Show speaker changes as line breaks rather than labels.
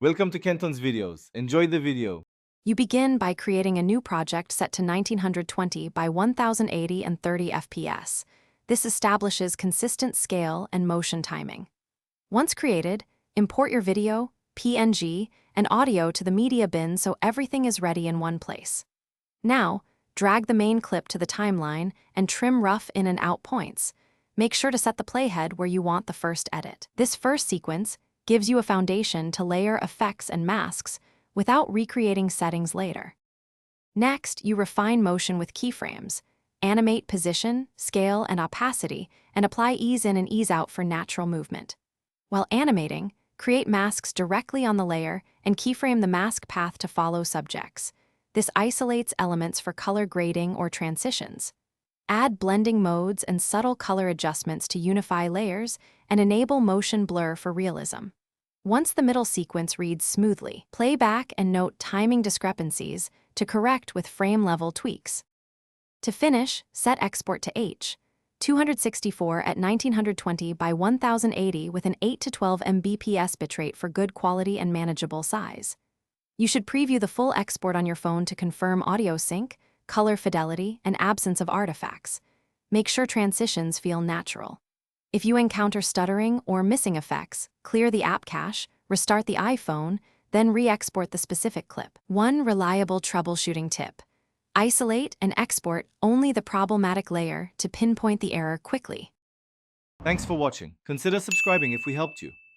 Welcome to Kenton's videos. Enjoy the video.
You begin by creating a new project set to 1920 by 1080 and 30 FPS. This establishes consistent scale and motion timing. Once created, import your video, PNG, and audio to the media bin so everything is ready in one place. Now, drag the main clip to the timeline and trim rough in and out points. Make sure to set the playhead where you want the first edit. This first sequence gives you a foundation to layer effects and masks without recreating settings later. Next, you refine motion with keyframes, animate position, scale, and opacity, and apply ease in and ease out for natural movement. While animating, create masks directly on the layer and keyframe the mask path to follow subjects. This isolates elements for color grading or transitions. Add blending modes and subtle color adjustments to unify layers and enable motion blur for realism. Once the middle sequence reads smoothly, play back and note timing discrepancies to correct with frame-level tweaks. To finish, set export to H. 264 at 1920 by 1080 with an 8 to 12 Mbps bitrate for good quality and manageable size. You should preview the full export on your phone to confirm audio sync, color fidelity, and absence of artifacts. Make sure transitions feel natural. If you encounter stuttering or missing effects, clear the app cache, restart the iPhone, then re-export the specific clip. One reliable troubleshooting tip: isolate and export only the problematic layer to pinpoint the error quickly.
Thanks for watching. Consider subscribing if we helped you.